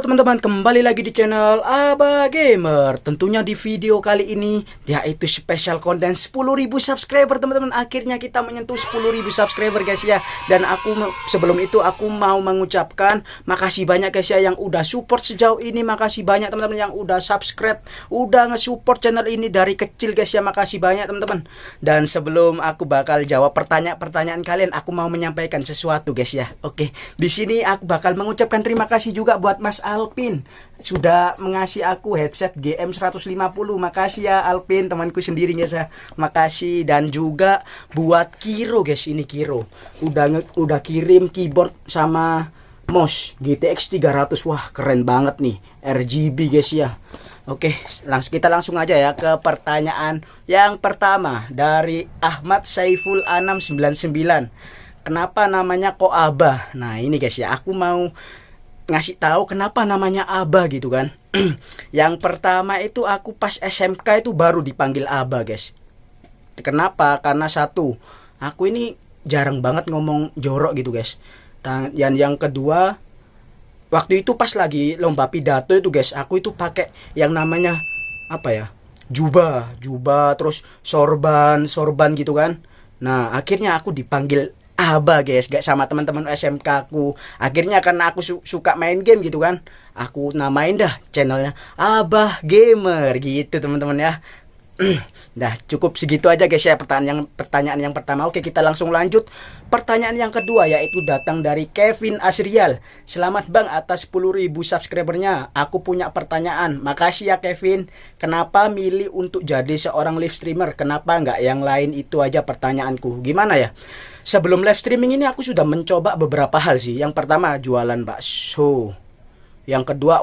teman-teman, kembali lagi di channel Aba Gamer. Tentunya di video kali ini yaitu spesial konten 10.000 subscriber teman-teman. Akhirnya kita menyentuh 10.000 subscriber guys ya. Dan sebelum itu aku mau mengucapkan makasih banyak guys ya yang udah support sejauh ini. Makasih banyak teman-teman yang udah subscribe, udah nge-support channel ini dari kecil guys ya. Makasih banyak teman-teman. Dan sebelum aku bakal jawab pertanyaan kalian, aku mau menyampaikan sesuatu guys ya. Oke, di sini aku bakal mengucapkan terima kasih juga buat Mas Alpin sudah mengasih aku headset GM 150. Makasih ya Alpin, temanku sendiri guys ya. Makasih. Dan juga buat Kiro guys, ini Kiro udah kirim keyboard sama mouse GTX 300. Wah, keren banget nih, RGB guys ya. Oke, kita langsung aja ya ke pertanyaan yang pertama dari Ahmad Saiful Anam 99. Kenapa namanya kok Abah? Nah, ini guys ya, aku mau ngasih tahu kenapa namanya Abah gitu kan. Yang pertama itu aku pas SMK itu baru dipanggil Abah guys. Kenapa? Karena satu, aku ini jarang banget ngomong jorok gitu guys. Dan yang kedua, waktu itu pas lagi lomba pidato itu guys, aku itu pakai yang namanya apa ya, jubah terus sorban gitu kan. Nah, akhirnya aku dipanggil Abah guys, gak sama teman-teman SMK aku. Akhirnya karena aku suka main game gitu kan, aku namain dah channelnya Abah Gamer gitu teman-teman ya. Dah cukup segitu aja guys ya pertanyaan yang pertama. Oke, kita langsung lanjut. Pertanyaan yang kedua yaitu datang dari Kevin Asrial. Selamat bang atas 10.000 subscribernya. Aku punya pertanyaan. Makasih ya Kevin. Kenapa milih untuk jadi seorang live streamer? Kenapa nggak yang lain? Itu aja pertanyaanku. Gimana ya? Sebelum live streaming ini aku sudah mencoba beberapa hal sih. Yang pertama jualan bakso. Yang kedua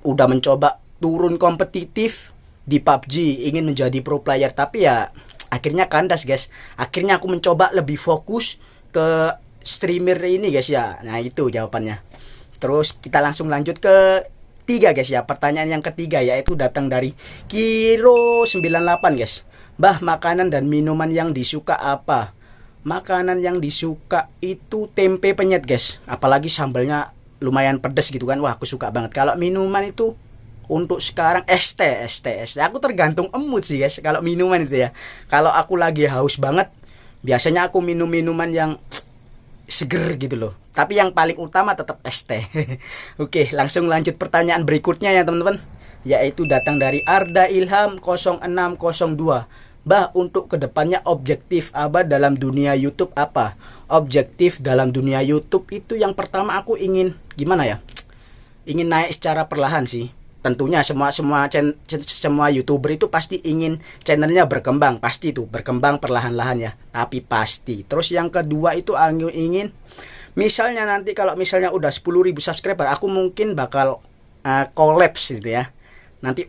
udah mencoba turun kompetitif di PUBG, ingin menjadi pro player, tapi ya akhirnya kandas guys. Akhirnya aku mencoba lebih fokus ke streamer ini guys ya. Nah, itu jawabannya. Terus kita langsung lanjut ke tiga guys ya. Pertanyaan yang ketiga yaitu datang dari Kiro 98 guys. Bah, makanan dan minuman yang disuka apa? Makanan yang disuka itu tempe penyet guys. Apalagi sambalnya lumayan pedas gitu kan. Wah, aku suka banget. Kalau minuman itu untuk sekarang es teh. Aku tergantung mood sih guys kalau minuman itu ya. Kalau aku lagi haus banget, biasanya aku minum minuman yang seger gitu loh. Tapi yang paling utama tetap es teh. Oke, langsung lanjut pertanyaan berikutnya ya teman-teman. Yaitu datang dari Arda Ilham 0602. Bah, untuk kedepannya objektif Abah dalam dunia YouTube apa? Objektif dalam dunia YouTube itu yang pertama aku ingin gimana ya? Ingin naik secara perlahan sih. Tentunya semua YouTuber itu pasti ingin channelnya berkembang, pasti tuh berkembang perlahan-lahan ya, tapi pasti. Terus yang kedua itu aku ingin misalnya nanti kalau misalnya udah 10.000 subscriber, aku mungkin bakal collabs gitu ya. Nanti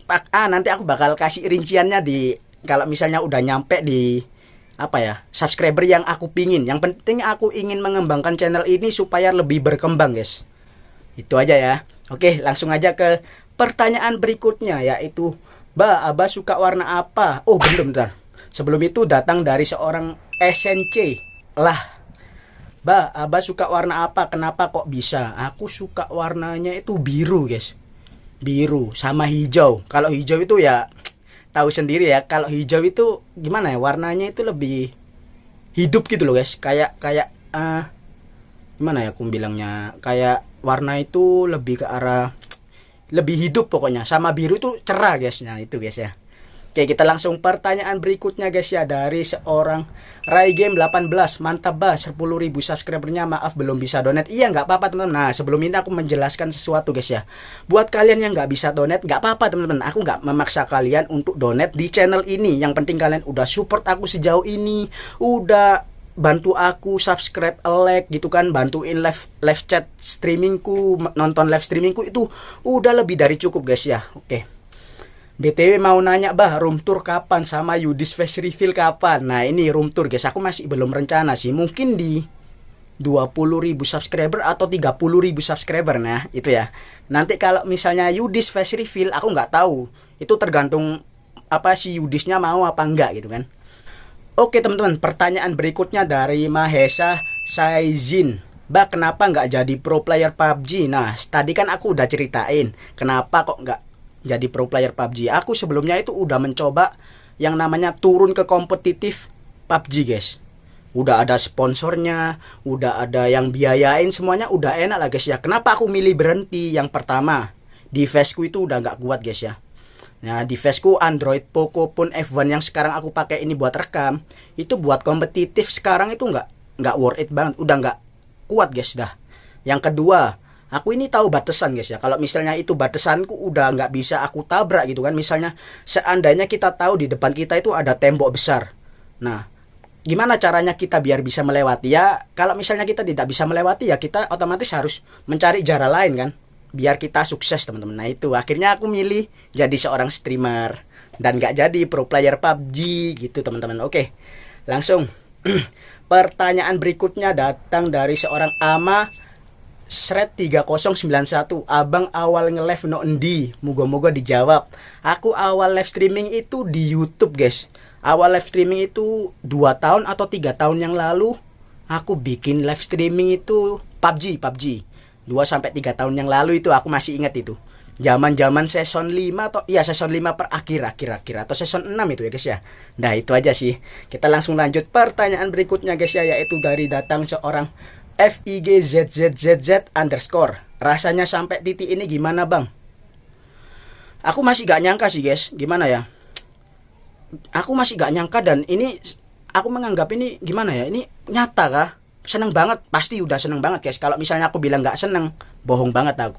aku bakal kasih rinciannya di kalau misalnya udah nyampe di apa ya, subscriber yang aku pingin. Yang penting aku ingin mengembangkan channel ini supaya lebih berkembang guys. Itu aja ya. Oke, langsung aja ke pertanyaan berikutnya yaitu, Bah, Abah suka warna apa? Oh, bentar. Sebelum itu datang dari seorang SNC lah. Bah, Abah suka warna apa? Kenapa kok bisa? Aku suka warnanya itu biru guys. Biru sama hijau. Kalau hijau itu ya tahu sendiri ya. Kalau hijau itu gimana ya? Warnanya itu lebih hidup gitu loh guys. Kayak gimana ya aku bilangnya? Kayak warna itu lebih ke arah lebih hidup pokoknya. Sama biru itu cerah guys. Nah, itu guys ya. Oke, kita langsung pertanyaan berikutnya guys ya dari seorang Rai Game 18. Mantap bah, 10.000 subscribernya. Maaf belum bisa donate. Iya, nggak apa-apa teman-teman. Nah, sebelum ini aku menjelaskan sesuatu guys ya. Buat kalian yang nggak bisa donate, nggak apa-apa teman-teman. Aku nggak memaksa kalian untuk donate di channel ini. Yang penting kalian udah support aku sejauh ini, udah bantu aku subscribe, like gitu kan, bantuin live chat streamingku, nonton live streamingku, itu udah lebih dari cukup guys ya. Oke. BTW mau nanya bah, room tour kapan sama Yudis face reveal kapan? Nah, ini room tour guys, aku masih belum rencana sih, mungkin di 20.000 subscriber atau 30.000 subscriber. Nah, itu ya. Nanti kalau misalnya Yudis face reveal, aku nggak tahu. Itu tergantung apa si Yudisnya mau apa enggak gitu kan. Oke teman-teman, pertanyaan berikutnya dari Mahesa Saizin. Bah, kenapa nggak jadi pro player PUBG? Nah, tadi kan aku udah ceritain kenapa kok nggak jadi pro player PUBG. Aku sebelumnya itu udah mencoba yang namanya turun ke kompetitif PUBG, guys. Udah ada sponsornya, udah ada yang biayain, semuanya udah enak lah, guys ya. Kenapa aku milih berhenti? Yang pertama, deviceku itu udah nggak kuat, guys ya. Nah, deviceku Android Poco pun F1 yang sekarang aku pakai ini buat rekam, itu buat kompetitif sekarang itu nggak worth it banget, udah nggak kuat, guys dah. Yang kedua, aku ini tahu batasan, guys ya. Kalau misalnya itu batasanku udah nggak bisa aku tabrak gitu kan. Misalnya seandainya kita tahu di depan kita itu ada tembok besar. Nah, gimana caranya kita biar bisa melewati? Ya, kalau misalnya kita tidak bisa melewati ya kita otomatis harus mencari jalan lain kan, biar kita sukses, teman-teman. Nah, itu akhirnya aku milih jadi seorang streamer dan gak jadi pro player PUBG gitu, teman-teman. Oke, langsung. Pertanyaan berikutnya datang dari seorang Ama Shred 3091. Abang awal nge-live no endi? Moga-moga dijawab. Aku awal live streaming itu di YouTube, guys. Awal live streaming itu 2 tahun atau 3 tahun yang lalu. Aku bikin live streaming itu PUBG 2-3 tahun yang lalu itu, aku masih ingat itu. Zaman-zaman season 5 atau iya season 5 per akhir atau season 6 itu ya, guys ya. Nah, itu aja sih. Kita langsung lanjut pertanyaan berikutnya, guys ya, yaitu dari datang seorang FIGZZZZ underscore. Rasanya sampai titik ini gimana, Bang? Aku masih gak nyangka sih, guys. Gimana ya? Aku masih gak nyangka, dan ini aku menganggap ini gimana ya? Ini nyata kah? Seneng banget, pasti udah seneng banget, guys. Kalau misalnya aku bilang nggak seneng, bohong banget aku.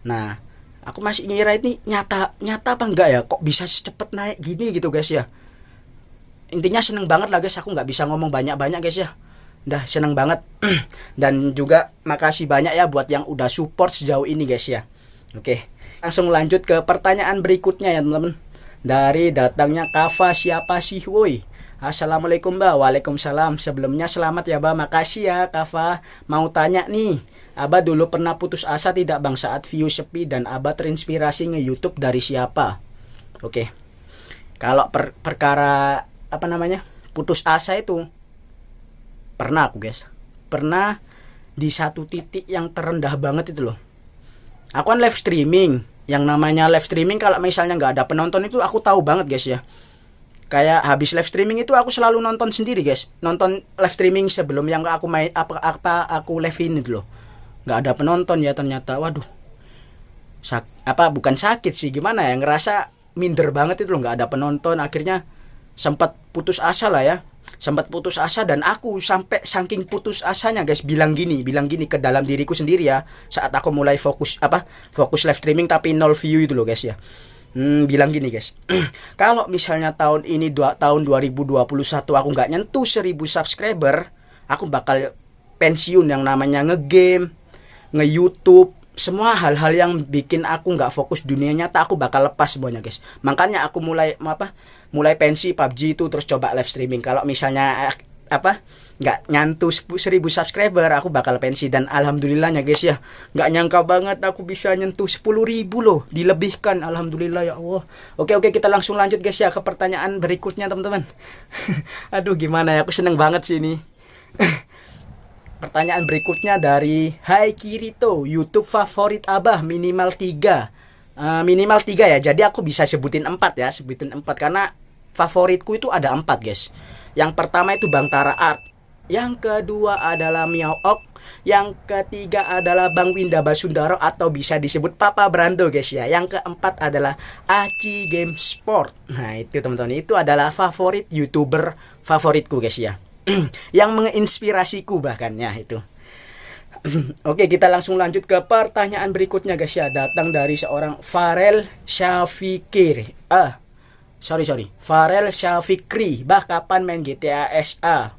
Nah, aku masih ngira ini nyata apa enggak ya? Kok bisa cepet naik gini gitu, guys ya? Intinya seneng banget lah, guys. Aku nggak bisa ngomong banyak-banyak, guys ya. Dah seneng banget. Dan juga makasih banyak ya buat yang udah support sejauh ini, guys ya. Oke, langsung lanjut ke pertanyaan berikutnya ya, teman-teman. Dari datangnya Kava siapa sih, woi? Assalamualaikum, Mbak. Waalaikumsalam. Sebelumnya selamat ya, Mbak. Makasih ya, Kava. Mau tanya nih, Abah dulu pernah putus asa tidak, Bang, saat view sepi, dan Abah terinspirasi nge-YouTube dari siapa? Oke. Kalau perkara apa namanya? Putus asa itu pernah aku, guys. Pernah di satu titik yang terendah banget itu loh. Aku kan live streaming. Yang namanya live streaming kalau misalnya nggak ada penonton itu aku tahu banget, guys ya. Kayak habis live streaming itu aku selalu nonton sendiri, guys. Nonton live streaming sebelum yang aku main apa aku live ini loh. Nggak ada penonton ya ternyata. Waduh. Bukan sakit sih, gimana ya? Ngerasa minder banget itu loh, nggak ada penonton. Akhirnya sempat putus asa lah ya. Sempat putus asa, dan aku sampai saking putus asanya, guys, bilang gini ke dalam diriku sendiri ya. Saat aku mulai fokus live streaming tapi 0 view itu loh, guys ya. Bilang gini, guys. Kalau misalnya tahun ini tahun 2021 aku nggak nyentuh 1000 subscriber, aku bakal pensiun. Yang namanya ngegame, nge-YouTube, semua hal-hal yang bikin aku nggak fokus dunia nyata aku bakal lepas semuanya, guys. Makanya aku mulai pensi PUBG itu, terus coba live streaming. Kalau misalnya nggak nyantu 1000 subscriber, aku bakal pensi. Dan alhamdulillahnya, guys ya, nggak nyangka banget aku bisa nyentuh 10.000 loh, dilebihkan, alhamdulillah ya Allah. Oke, kita langsung lanjut, guys ya, ke pertanyaan berikutnya, teman-teman. Aduh, gimana ya, aku seneng banget sih ini. Pertanyaan berikutnya dari Hai Kirito, YouTube favorit Abah minimal 3. Minimal 3 ya, jadi aku bisa sebutin 4 ya, karena favoritku itu ada 4, guys. Yang pertama itu Bang Tara Art, yang kedua adalah Miao Ok, yang ketiga adalah Bang Winda Basundaro atau bisa disebut Papa Brando, guys ya. Yang keempat adalah Aci Game Sport. Nah, itu teman-teman, itu adalah favorit YouTuber favoritku, guys ya. Yang menginspirasiku bahkan ya itu. Oke, kita langsung lanjut ke pertanyaan berikutnya, guys ya. Datang dari seorang Farel Syafikir. Farel Syafikri. Bah, kapan main GTA SA?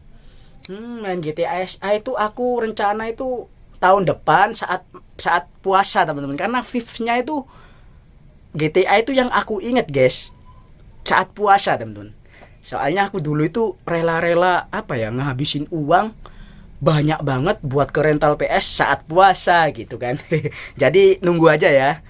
Main GTA SA itu aku rencana itu tahun depan saat puasa, teman-teman. Karena vibes-nya itu GTA itu yang aku inget, guys, saat puasa, teman-teman. Soalnya aku dulu itu rela-rela ngehabisin uang banyak banget buat ke rental PS saat puasa gitu kan. Jadi nunggu aja ya.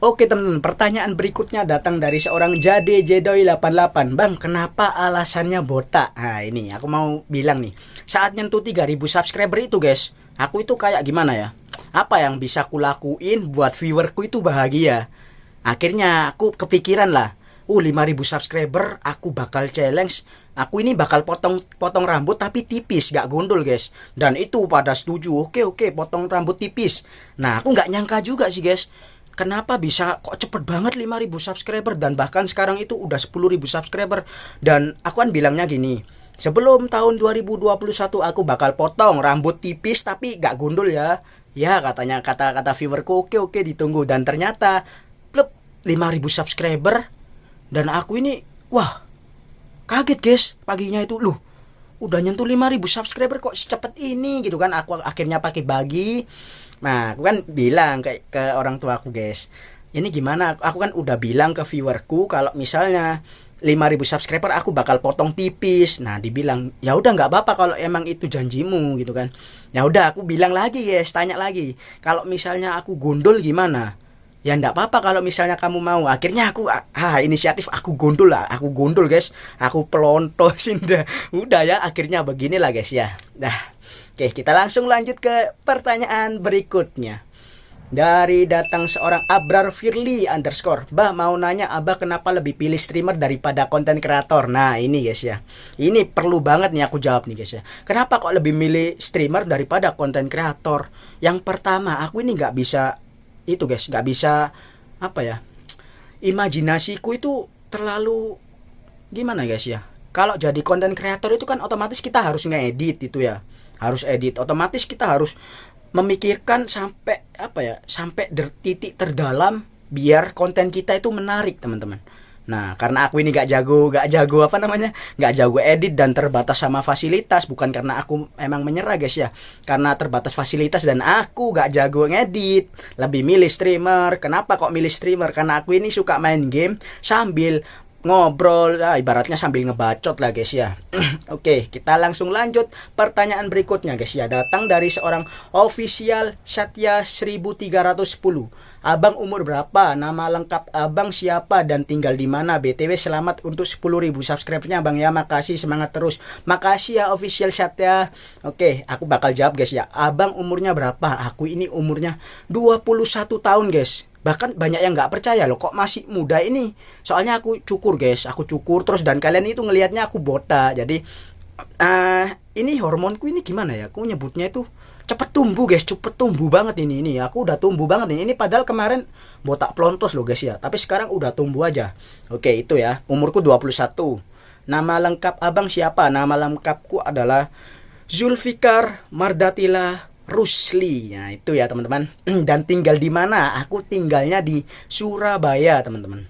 Oke, teman-teman, pertanyaan berikutnya datang dari seorang Jade Jedoy 88. Bang, kenapa alasannya botak? Nah, ini aku mau bilang nih. Saat nyentuh 3000 subscriber itu, guys, aku itu kayak gimana ya, apa yang bisa aku lakuin buat viewerku itu bahagia. Akhirnya aku kepikiran lah, 5.000 subscriber aku bakal challenge, aku ini bakal potong rambut tapi tipis, gak gondol guys. Dan itu pada setuju, oke potong rambut tipis. Nah aku gak nyangka juga sih guys, kenapa bisa kok cepet banget 5.000 subscriber, dan bahkan sekarang itu udah 10.000 subscriber. Dan aku kan bilangnya gini, sebelum tahun 2021 aku bakal potong rambut tipis tapi gak gondol ya. Ya katanya, kata viewerku oke ditunggu. Dan ternyata plep, 5.000 subscriber. Dan aku ini wah kaget guys, paginya itu loh udah nyentuh 5.000 subscriber kok secepat ini gitu kan. Aku akhirnya pakai bagi. Nah aku kan bilang ke orang tua aku guys, ini gimana, aku kan udah bilang ke viewerku kalau misalnya 5.000 subscriber aku bakal potong tipis. Nah dibilang ya udah nggak apa-apa kalau emang itu janjimu gitu kan. Ya udah aku bilang lagi guys, tanya lagi, kalau misalnya aku gondol gimana? Ya enggak apa-apa kalau misalnya kamu mau. Akhirnya aku inisiatif, aku gondol lah, aku gondol guys, aku pelontosin dah. Udah ya, akhirnya beginilah guys ya. Dah. Oke, kita langsung lanjut ke pertanyaan berikutnya. Dari datang seorang Abrar Firly _ Bah mau nanya Abah kenapa lebih pilih streamer daripada konten kreator. Nah ini guys ya, ini perlu banget nih aku jawab nih guys ya. Kenapa kok lebih milih streamer daripada konten kreator? Yang pertama, aku ini nggak bisa itu guys, nggak bisa apa ya, imajinasiku itu terlalu gimana guys ya. Kalau jadi konten kreator itu kan otomatis kita harus ngedit itu ya, harus edit, otomatis kita harus memikirkan sampai apa ya, sampai titik terdalam biar konten kita itu menarik teman-teman. Nah karena aku ini gak jago apa namanya, gak jago edit dan terbatas sama fasilitas, bukan karena aku emang menyerah guys ya, karena terbatas fasilitas dan aku gak jago ngedit, lebih milih streamer. Kenapa kok milih streamer? Karena aku ini suka main game sambil ngobrol, ibaratnya sambil ngebacot lah guys ya. Oke, kita langsung lanjut pertanyaan berikutnya guys ya. Datang dari seorang official Satya 1310. Abang umur berapa? Nama lengkap abang siapa dan tinggal di mana? BTW selamat untuk 10.000 subscribernya bang ya. Makasih, semangat terus. Makasih ya official Satya. Oke, aku bakal jawab guys ya. Abang umurnya berapa? Aku ini umurnya 21 tahun guys. Bahkan banyak yang nggak percaya loh, kok masih muda ini. Soalnya aku cukur guys, aku cukur terus, dan kalian itu ngelihatnya aku botak. Jadi ini hormonku ini gimana ya, aku nyebutnya itu cepet tumbuh guys, cepet tumbuh banget ini aku udah tumbuh banget ini padahal kemarin botak pelontos loh guys ya, tapi sekarang udah tumbuh aja. Oke, itu ya, umurku 21. Nama lengkap abang siapa? Nama lengkapku adalah Zulfikar Mardatila Rusli. Nah itu ya teman-teman. Dan tinggal di mana? Aku tinggalnya di Surabaya teman-teman.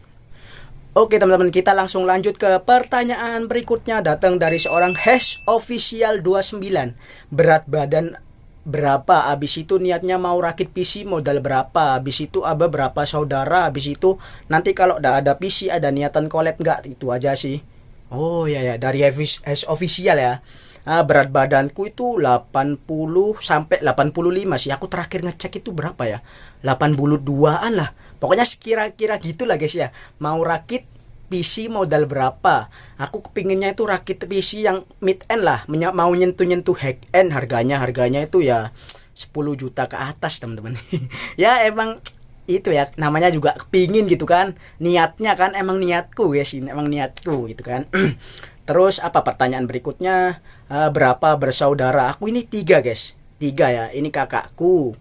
Oke teman-teman, kita langsung lanjut ke pertanyaan berikutnya. Datang dari seorang Hash Official 29. Berat badan berapa? Abis itu niatnya mau rakit PC modal berapa? Abis itu Abah berapa saudara? Abis itu nanti kalau udah ada PC ada niatan collab nggak? Itu aja sih. Oh ya dari Hash Official ya. Berat badanku itu 80 sampai 85 sih. Aku terakhir ngecek itu berapa ya, 82an lah. Pokoknya kira-kira gitulah guys ya. Mau rakit PC modal berapa? Aku kepinginnya itu rakit PC yang mid end lah. Mau nyentuh high end, harganya itu ya 10 juta ke atas teman-teman. Ya emang itu ya, namanya juga kepingin gitu kan. Niatnya kan emang niatku guys, emang niatku gitu kan. Terus apa pertanyaan berikutnya? Berapa bersaudara? Aku ini 3 guys, 3 ya. Ini kakakku,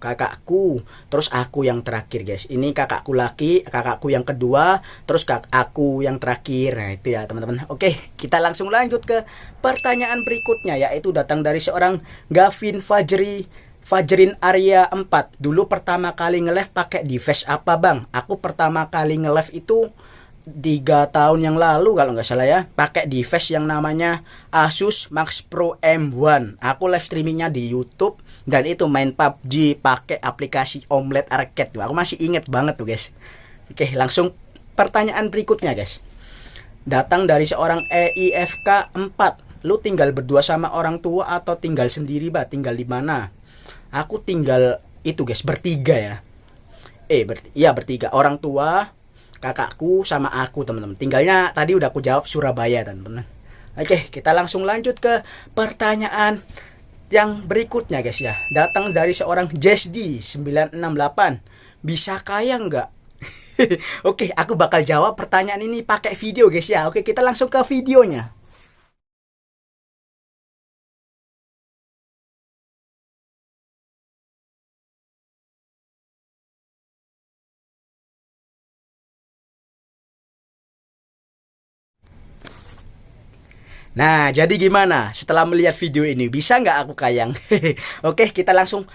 terus aku yang terakhir guys. Ini kakakku laki, kakakku yang kedua, terus aku yang terakhir. Nah itu ya teman-teman. Oke, kita langsung lanjut ke pertanyaan berikutnya, yaitu datang dari seorang Gavin Fajrin Arya 4. Dulu pertama kali nge-live pakai device apa bang? Aku pertama kali nge-live itu 3 tahun yang lalu kalau nggak salah ya, pakai device yang namanya Asus Max Pro M1. Aku live streamingnya di YouTube dan itu main PUBG pakai aplikasi Omelet Arcade. Aku masih inget banget tuh guys. Oke, langsung pertanyaan berikutnya guys. Datang dari seorang EIFK 4. Lu tinggal berdua sama orang tua atau tinggal sendiri bah? Tinggal di mana? Aku tinggal itu guys bertiga ya. Bertiga, orang tua, kakakku sama aku teman-teman. Tinggalnya tadi udah aku jawab Surabaya teman-teman. Oke, kita langsung lanjut ke pertanyaan yang berikutnya guys ya, datang dari seorang Jesdi968. Bisa kaya nggak? Oke, aku bakal jawab pertanyaan ini pakai video guys ya. Oke, kita langsung ke videonya. Nah, jadi gimana setelah melihat video ini? Bisa nggak aku kayang? Oke, kita langsung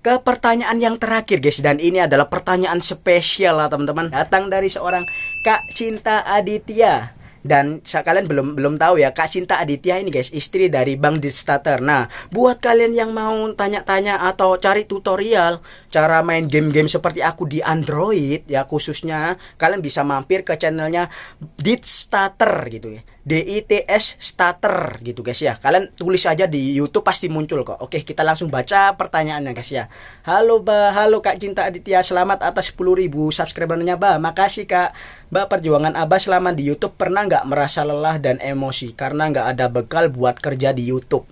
ke pertanyaan yang terakhir guys. Dan ini adalah pertanyaan spesial lah teman-teman. Datang dari seorang Kak Cinta Aditya. Dan kalian belum tahu ya, Kak Cinta Aditya ini guys, istri dari Bang Didstater. Nah, buat kalian yang mau tanya-tanya atau cari tutorial cara main game-game seperti aku di Android ya, khususnya kalian bisa mampir ke channelnya Didstater gitu ya, DITS Starter gitu guys ya. Kalian tulis aja di YouTube pasti muncul kok. Oke, kita langsung baca pertanyaannya guys ya. Halo halo Kak Cinta Aditya, selamat atas 10.000 subscribernya makasih Kak. Perjuangan Abah selama di YouTube pernah nggak merasa lelah dan emosi karena nggak ada bekal buat kerja di YouTube?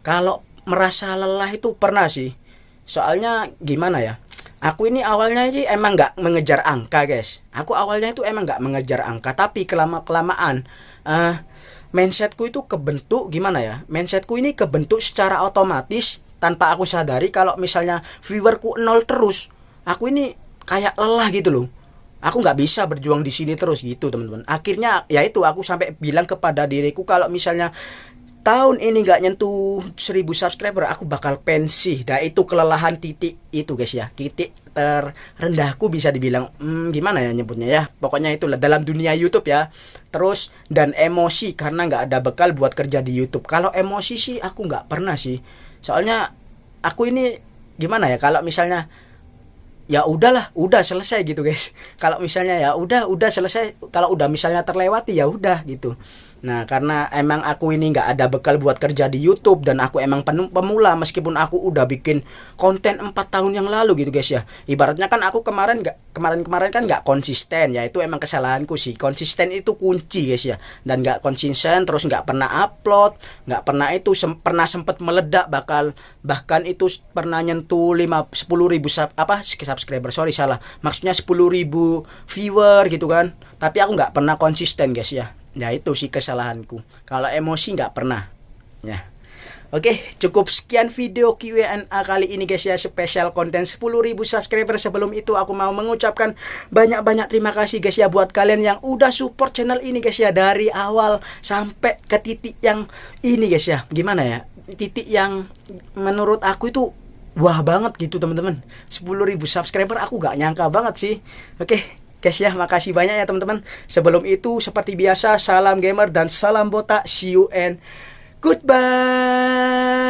Kalau merasa lelah itu pernah sih. Soalnya gimana ya? Aku ini awalnya sih emang nggak mengejar angka guys. Aku awalnya itu emang nggak mengejar angka, tapi kelamaan mindsetku itu kebentuk gimana ya? Mindsetku ini kebentuk secara otomatis tanpa aku sadari kalau misalnya viewerku nol terus, aku ini kayak lelah gitu loh. Aku nggak bisa berjuang di sini terus gitu teman-teman. Akhirnya ya itu aku sampai bilang kepada diriku kalau misalnya tahun ini nggak nyentuh 1000 subscriber aku bakal pensi. Nah itu kelelahan titik itu guys ya, titik terendahku bisa dibilang gimana ya nyebutnya ya, pokoknya itulah dalam dunia YouTube ya. Terus dan emosi karena nggak ada bekal buat kerja di YouTube. Kalau emosi sih aku nggak pernah sih, soalnya aku ini gimana ya, kalau misalnya ya udahlah, udah selesai gitu guys. Kalau misalnya ya udah selesai, kalau udah misalnya terlewati ya udah gitu. Nah karena emang aku ini nggak ada bekal buat kerja di YouTube dan aku emang pemula, meskipun aku udah bikin konten 4 tahun yang lalu gitu guys ya. Ibaratnya kan aku kemarin kan nggak konsisten ya, itu emang kesalahanku sih. Konsisten itu kunci guys ya, dan nggak konsisten terus nggak pernah upload, nggak pernah itu pernah sempet meledak, bahkan itu pernah nyentuh 10.000 subscriber, sorry salah, maksudnya 10.000 viewer gitu kan, tapi aku nggak pernah konsisten guys ya. Ya itu sih kesalahanku. Kalau emosi nggak pernah ya. Oke, cukup sekian video Q&A kali ini guys ya, spesial konten 10.000 subscriber. Sebelum itu aku mau mengucapkan banyak-banyak terima kasih guys ya buat kalian yang udah support channel ini guys ya, dari awal sampai ke titik yang ini guys ya. Gimana ya, titik yang menurut aku itu wah banget gitu teman-teman. 10.000 subscriber aku gak nyangka banget sih. Oke guys ya, makasih banyak ya teman-teman. Sebelum itu seperti biasa, salam gamer dan salam botak. See you and goodbye.